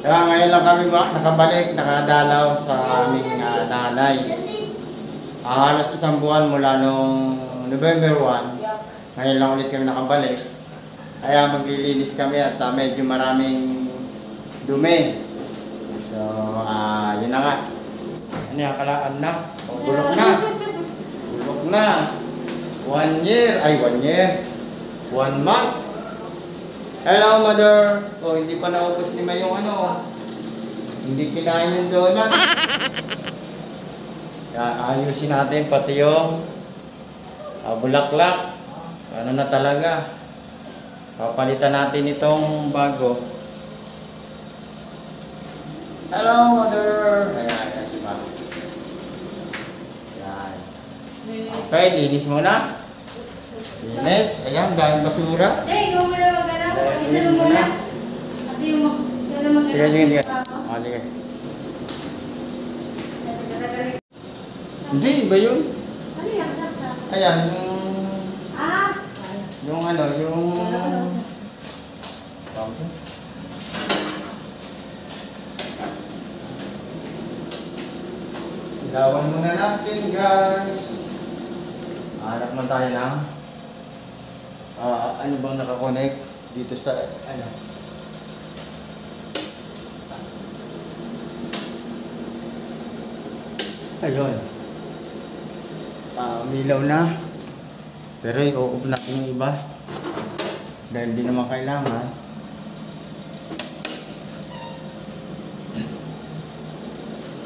Kaya ngayon lang kami nakabalik, nakadalaw sa aming nanay. Halos isang buwan mula nung November 1. Ngayon lang ulit kami nakabalik. Kaya maglilinis kami at medyo maraming dumi. So, yun na nga. Ano yung kalaan na? Bulok na. Bulok na. 1 year. Ay, 1 year. 1 month. Hello, mother. Oh, hindi pa naubos ni May yung ano. Hindi kinain yung donut. Yan, ayusin natin pati yung bulaklak. Ano na talaga. Papalitan natin itong bago. Hello, mother. Ayan, si Ma. Ayan. Okay, linis muna. Linis. Ayan, dahil basura. Jay, yung muna mag-alap. Isa mo muna. Kasi yung mag-alap. Sige, sige, sige. Sige. Hindi, ba yun? Ano yung saksa? Ayan, Yung ilawan muna natin, guys. Hanap man tayo na ano bang nakakonect dito sa ano. Ayun. Umilaw na. Pero i-off natin yung iba. Dahil di naman kailangan.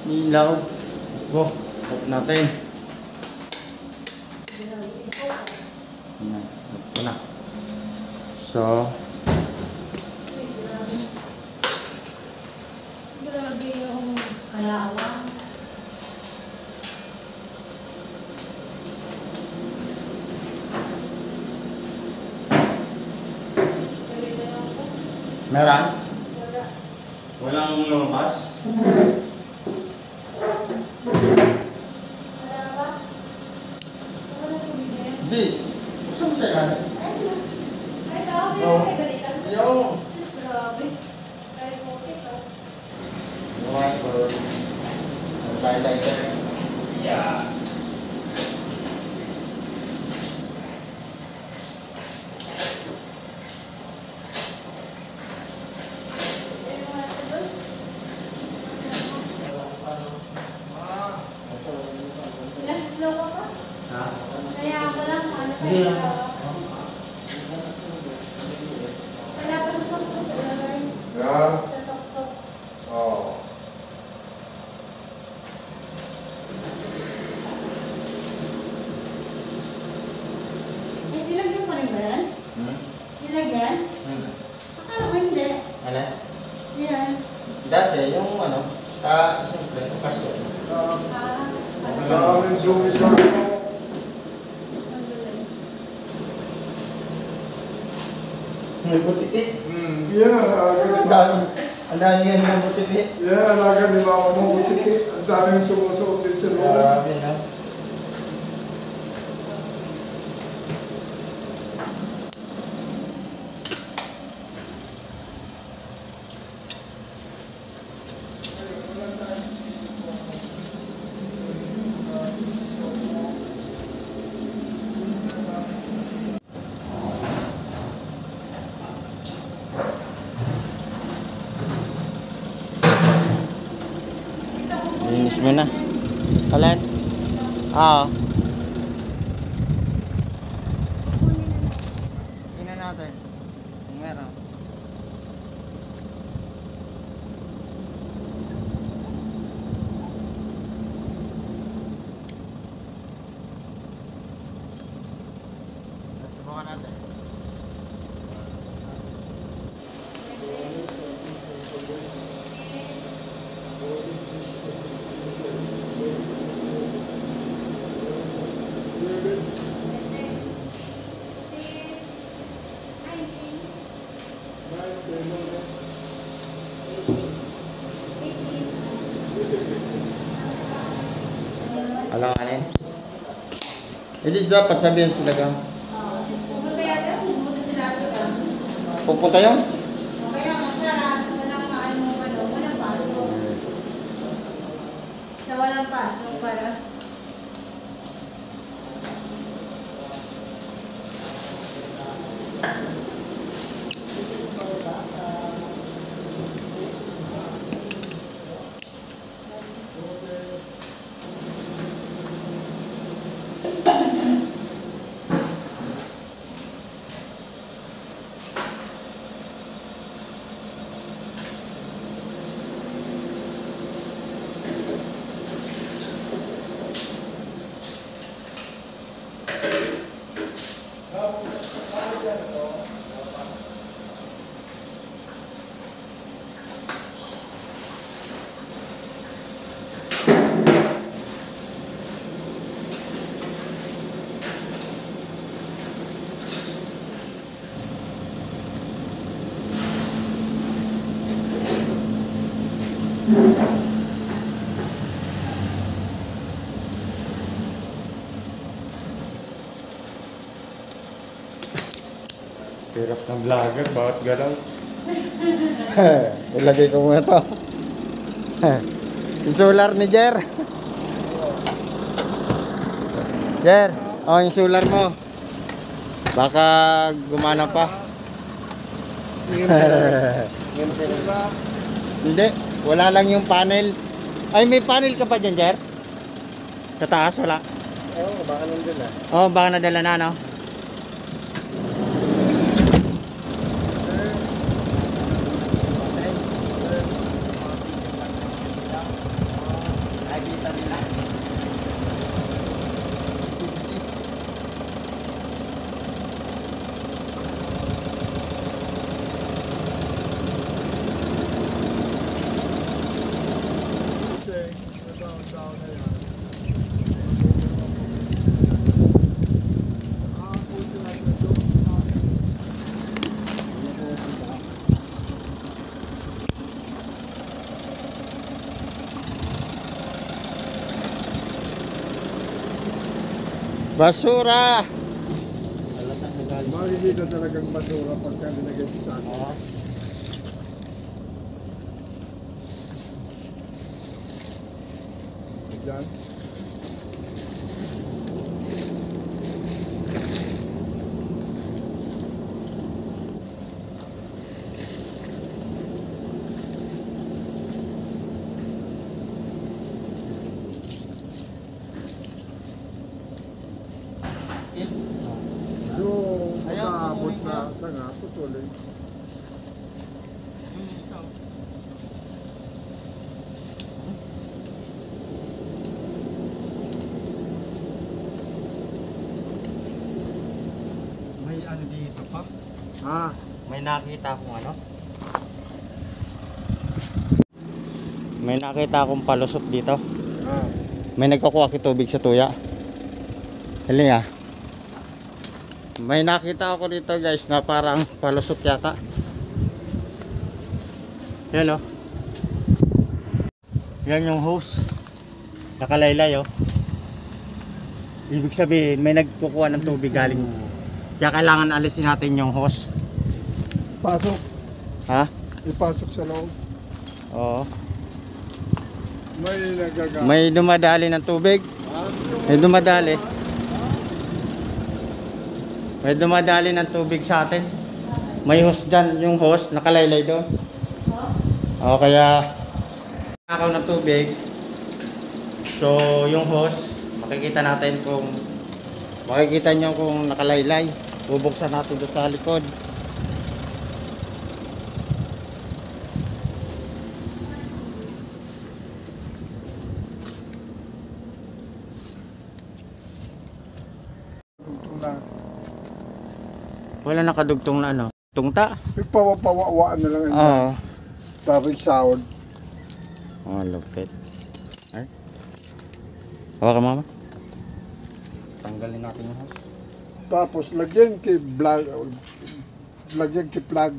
Ilaw. Go. Off natin. Ito na. So. grabe yung kalawang. Meron? Walang lumabas? Hindi. Gusto mo sa ilalim? Yung wiper. Lighter. Yeah. Ha? Kaya ako lang, ano sa Hindi. wala pa sa tuktok. Yeah. Sa tuktok. Oh. Eh, nilagyan pa rin ba yan? Hmm? Nilagyan? Akala ko hindi. Ano? Nilagyan. Dati, yung ano, siyempre, yung kasyon. Daming sumis lang ako. May butiti. Yeah, Ang dami yan ng butiti. alaga ni mama mo, butiki. Ang daming sumusuot din sa loob. Grabe na. Linis mo na. Alin? Oo. Tingnan natin. Kung meron. Subukan natin. Alanganin. It is dapat sabihin sila ka. Pupunta yata, pupunta sila doon. Pupunta yun? Kaya masarap, walang maano. Pasong pala. Hirap ng vlogger, bakit gano'n? Ilagay ko muna to. Yung solar ni Jer. Jer, oh yung solar mo. Baka gumana pa. Hindi, wala lang yung panel. Ay, may panel ka pa dyan, Jer? Sa taas, wala? Oo, baka nandun ah. Oh, baka nadala na, no? Basura! Makikita talagang basura pagka nilagay sa akin. Diyan. Yung nakaabot na sanga, tutuloy. May ano dito pa? Ah, May nakita akong ano? May nakita akong palusot dito. ah. May nagkukuha tubig sa tuya. Hali ah. May nakita ako dito guys na parang palusot yata. Yan oh. Yan yung hose. Nakalaylay oh. Ibig sabihin may nagkukuha ng tubig galing. Kaya kailangan alisin natin yung hose. Pasok. Ha? Ipasok sa loob. Oo. May nagagamit. May dumadali ng tubig. May dumadali. May dumadali ng tubig sa atin. May hose dyan, yung hose, nakalaylay doon. O kaya, nakaw ng tubig. So, yung hose, makikita natin kung, makikita nyo kung nakalaylay. Bubuksan natin doon sa likod. Wala nakadugtong na ano. Tungta? Pagpawawawaan na lang ang Oo. traffic sound. Oh, lupit. Ay. Hawakan mo, mama. Tanggalin natin yung hose. Tapos lagyan kay plug. Lagyan kay plug.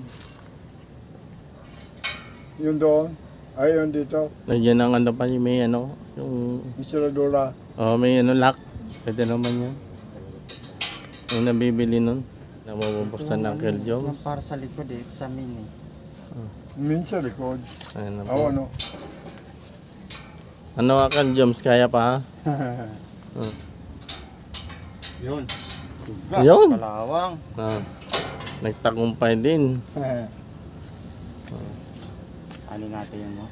Yun doon. Ay, yun dito. Lagyan ng ano pa, may ano, yung, Misiradora. may ano, lock. Pwede naman yun. Yung nabibili nun, na mabubuksan ng Kel Yung Jones. para sa likod eh, sa mini. Minsan likod. Ayun na Oo, po. ano. Ano ka, Joms? Kaya pa, ha? Oh. Yun. Yun. Kalawang. Ah. Nagtagumpay din. Ano natin yun, no?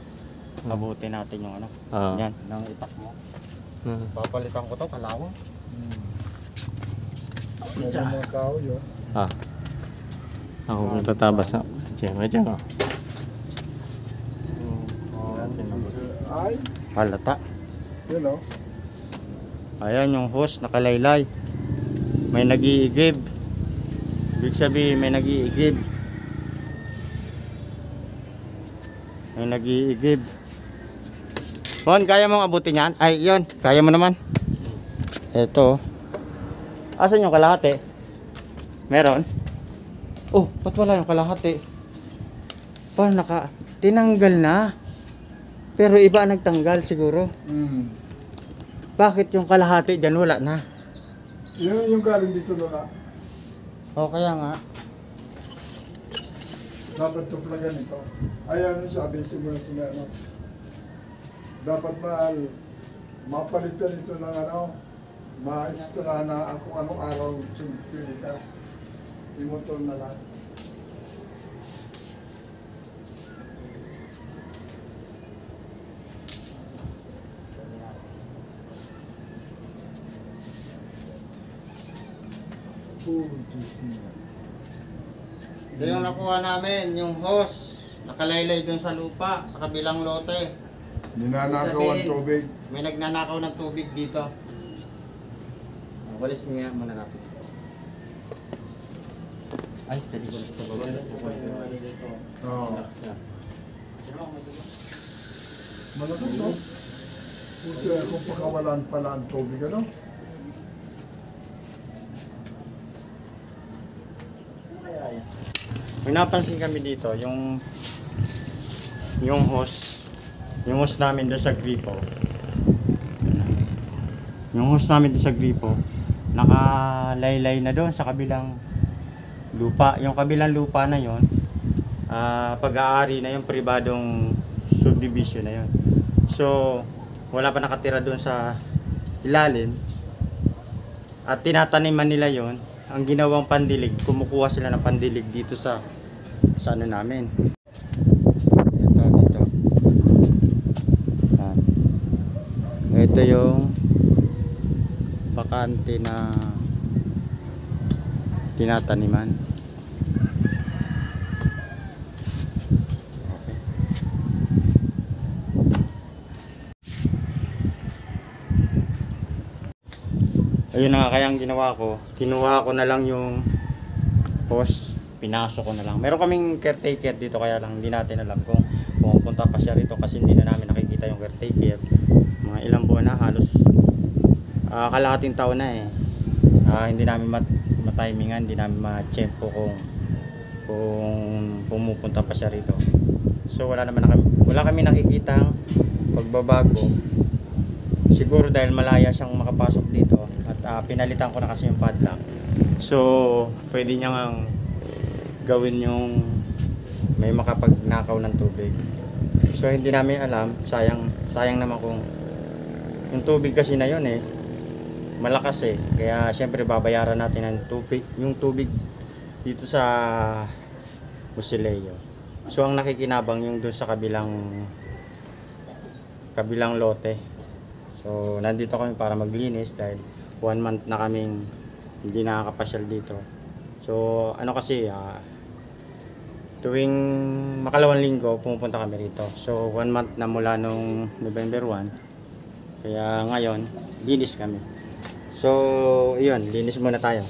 Pabuti natin yung ano. Ah. Yan, nang itak mo. Ah. Papalitan ko to, kalawang. Pwede mga tao yun. Ah. Ako magtatabas na. Diyan, oh. Ay, Halata. yun o. Ayan yung host, nakalaylay. May nag-iigib. Ibig sabihin, may nag-iigib. May nag-iigib. Hon, kaya mong abutin yan? Ay, yun. Kaya mo naman. Eto. Asan yung kalahati? Meron? Oh, ba't wala yung kalahati? Paano tinanggal na. Pero iba ang nagtanggal siguro. Bakit yung kalahati dyan wala na? Yun yung galing dito na. O kaya nga. Dapat tuplagan ito. Ayan, sabi siguro ito na ano. Dapat mapalitan ito ng ano. Ma-install na kung anong araw pili ka. Imotol na lang. Ito yung nakuha namin, yung hose. Nakalaylay dun sa lupa, sa kabilang lote. Ninanakaw ang tubig. May nagnanakaw ng tubig dito. Walis nga muna natin. Ay, tali ko ito ba? Oo. Malaki ito. Puti kung pakawalan pala ang tubig, ano? May napansin kami dito, yung hose. Yung hose namin doon sa gripo. Yung hose namin doon sa gripo, nakalaylay na doon sa kabilang lupa. Yung kabilang lupa na yon, pag-aari na yung pribadong subdivision na yon. So, wala pa nakatira doon sa ilalim. At tinataniman nila yon. Ang ginawang pandilig, kumukuha sila ng pandilig dito sa ano namin. Dito. Yan. Ito yung bakante na tinataniman. Okay. Ayun na nga, kaya ang ginawa ko, kinuha ko na lang yung hose, pinasok ko na lang. Meron kaming caretaker dito, kaya lang hindi natin alam kung pupunta pa siya rito kasi hindi na namin nakikita yung caretaker. Mga ilang buwan na, halos kalahating taon na eh. Hindi namin matimingan, hindi namin ma-tsempo kung pumupunta pa siya rito. So wala kami nakikitang pagbabago. Siguro dahil malaya siyang makapasok dito at pinalitan ko na kasi yung padlock. So pwede niyang gawin yung may makapagnakaw ng tubig. So hindi namin alam, sayang naman kung yung tubig kasi na yun eh malakas eh. Kaya syempre babayaran natin ng tubig, yung tubig dito sa Busileo. So ang nakikinabang yung doon sa kabilang lote. So nandito kami para maglinis dahil 1 month na kaming hindi nakakapasyal dito. So ano kasi tuwing makalawang linggo pumupunta kami rito. So 1 month na mula nung November 1. Kaya ngayon linis kami. So yun, linis muna tayo.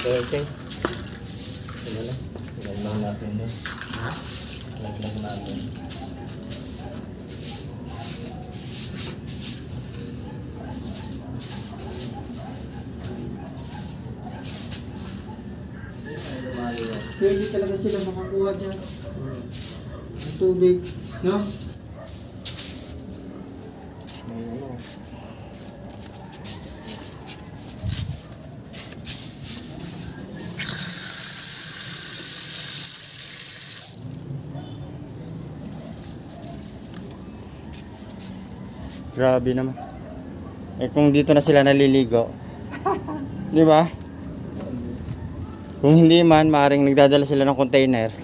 Okay. Laglag natin yun. Ha? Laglag natin. Pwede talaga sila makakuha dyan. Ang tubig, no? May ano. Grabe naman. Eh kung dito na sila naliligo. Di ba? Kung hindi man, maaaring nagdadala sila ng container.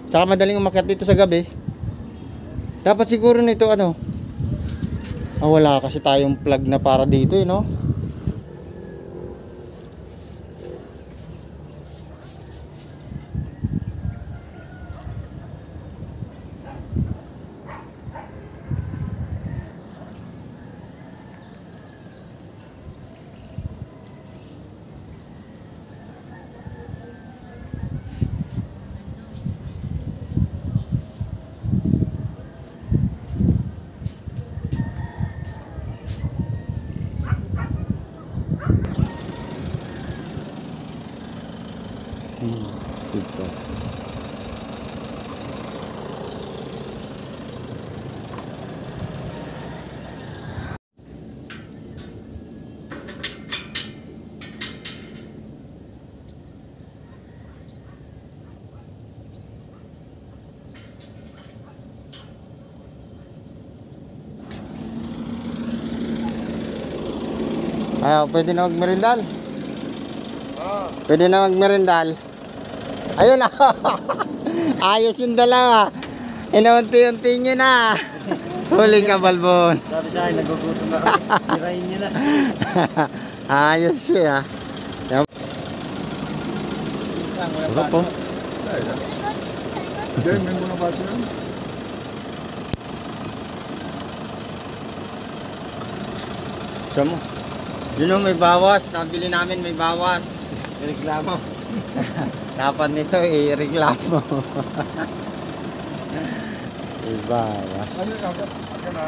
Tsaka madaling umakyat dito sa gabi. Dapat siguro nito ano. Wala kasi tayong plug na para dito eh, no? Dito. Ayaw, pwede na magmerindal. Pwede na magmerindal. Ayun na. Ayos yung dalawa. Inaunti-unti nyo na. Huli ka, Balbon. Sabi sa akin, nagugutom na ako. Hirahin niyo na. Ayos siya. Sarap po. Hindi, may mga baso yan. Siya mo. Yun o, may bawas. Nabili namin may bawas. Reklamo. Dapat nito i-reklamo. May bawas. Ano, ako na,